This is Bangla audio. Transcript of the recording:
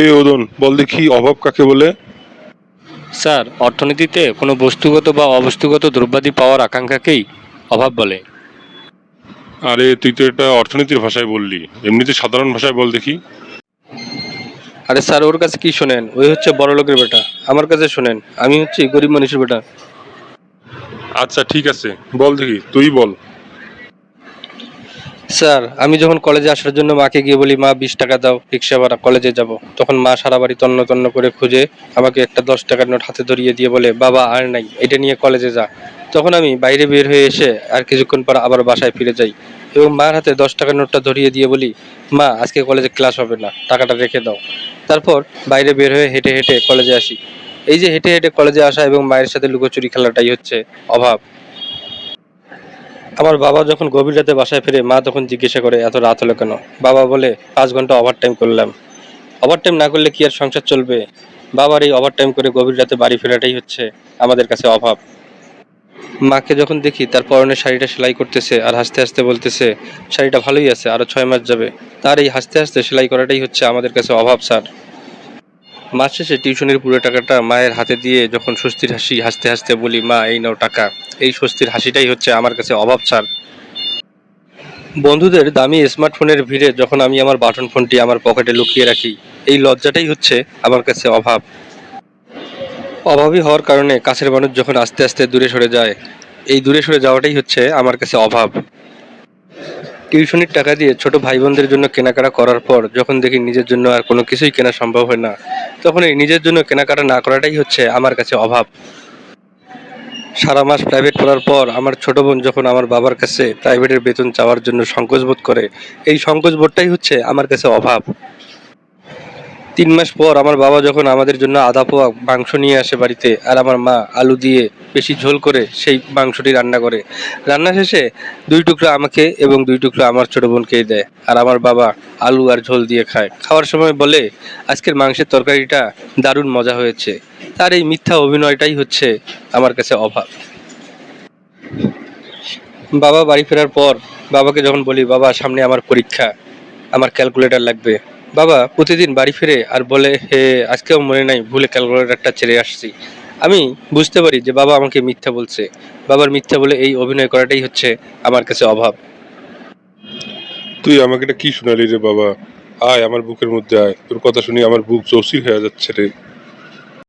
এই ওদন, বল দেখি অভাব কাকে বলে? স্যার, অর্থনীতিতে কোনো বস্তুগত বা অবস্তুগত দ্রব্যাদি পাওয়ার আকাঙ্ক্ষাকেই অভাব বলে। আরে তুই তো এটা অর্থনীতির ভাষায় বললি, এমনিতে সাধারণ ভাষায় বল দেখি। আরে স্যার, ওর কাছে কি শোনেন? ওই হচ্ছে বড় লোকের বেটা। আমার কাছে শোনেন, আমি হচ্ছি গরিব মানুষের বেটা। আচ্ছা ঠিক আছে, বল দেখি, তুই বল। স্যার, আমি যখন কলেজে আসার জন্য মাকে গিয়ে বলি, মা 20 টাকা দাও, রিক্সা ভাড়া, কলেজে যাব, তখন মা সারা বাড়ি তন্ন তন্ন করে খুঁজে আমাকে একটা 10 টাকার নোট হাতে ধরিয়ে দিয়ে বলে, বাবা আর নাই, এটা নিয়ে কলেজে যা। তখন আমি বাইরে বের হয়ে এসে আর কিছুক্ষণ পর আবার বাসায় ফিরে যাই এবং মার হাতে 10 টাকার নোটটা ধরিয়ে দিয়ে বলি, মা আজকে কলেজে ক্লাস হবে না, টাকাটা রেখে দাও। তারপর বাইরে বের হয়ে হেঁটে হেঁটে কলেজে আসি। এই যে হেঁটে হেঁটে কলেজে আসা এবং মায়ের সাথে লুকোচুরি খেলাটাই হচ্ছে অভাব। আমার বাবা যখন গভীর রাতে বাসায় ফিরে, মা তখন জিজ্ঞাসা করে, এত রাত হলো কেন? বাবা বলে, 5 ঘন্টা ওভারটাইম করলাম। ওভারটাইম না করলে কি আর সংসার চলবে? বাবার এই ওভারটাইম করে গভীর রাতে বাড়ি ফেরাটাই হচ্ছে আমাদের কাছে অভাব। মাকে যখন দেখি তার পরনের শাড়িটা সেলাই করতেছে আর হাসতে হাসতে বলতেছে, শাড়িটা ভালোই আছে, আরো 6 মাস যাবে। তার এই হাসতে হাসতে সেলাই করাটাই হচ্ছে আমাদের কাছে অভাব স্যার। মাস শেষে টিউশনের পুরো টাকাটা মায়ের হাতে দিয়ে যখন স্বস্তির হাসি হাসতে হাসতে বলি, মা এই নাও টাকা, এই স্বস্তির হাসিটাই হচ্ছে আমার কাছে অভাব স্যার। বন্ধুদের দামি স্মার্টফোনের ভিড়ে যখন আমি আমার বাটন ফোনটি আমার পকেটে লুকিয়ে রাখি, এই লজ্জাটাই হচ্ছে আমার কাছে অভাব। অভাবী হওয়ার কারণে কাছের মানুষ যখন আস্তে আস্তে দূরে সরে যায়, এই দূরে সরে যাওয়াটাই হচ্ছে আমার কাছে অভাব। টিউশনির টাকা দিয়ে ছোট ভাই বোনদের জন্য কেনাকাটা করার পর যখন দেখি নিজের জন্য আর কোনো কিছুই কেনা সম্ভব হয় না, তখন এই নিজের জন্য কেনাকাটা না করাটাই হচ্ছে আমার কাছে অভাব। সারা মাস প্রাইভেট পড়ার পর আমার ছোট বোন যখন আমার বাবার কাছে প্রাইভেটের বেতন চাওয়ার জন্য সংকোচ বোধ করে, এই সংকোচ বোধটাই হচ্ছে আমার কাছে অভাব। 3 মাস পর আমার বাবা যখন আমাদের জন্য আধা পোয়া মাংস নিয়ে আসে বাড়িতে, আর আমার মা আলু দিয়ে বেশি ঝোল করে সেই মাংসটি রান্না করে, রান্না শেষে 2 টুকরো আমাকে এবং 2 টুকরো আমার ছোট বোনকেই দেয়, আর আমার বাবা আলু আর ঝোল দিয়ে খায়। খাওয়ার সময় বলে, আজকের মাংসের তরকারিটা দারুণ মজা হয়েছে। তার এই মিথ্যা অভিনয়টাই হচ্ছে আমার কাছে অভাব। বাবা বাড়ি ফেরার পর বাবাকে যখন বলি, বাবা সামনে আমার পরীক্ষা, আমার ক্যালকুলেটর লাগবে, বাবা প্রতিদিন বাড়ি ফিরে আর বলে, হে আজকেও মনে নাই, ভুলে ক্যালকুলেটরটা ছেড়ে আসছি। আমি বুঝতে পারি যে বাবা আমাকে মিথ্যা বলছে। বাবার মিথ্যা বলে এই অভিনয় করাটাই হচ্ছে আমার কাছে অভাব। তুই আমাকে এটা কি শোনালি রে বাবা? আয় আমার বুকের মধ্যে আয়, তোর কথা শুনি আমার বুক চৌচির হয়ে যাচ্ছে রে।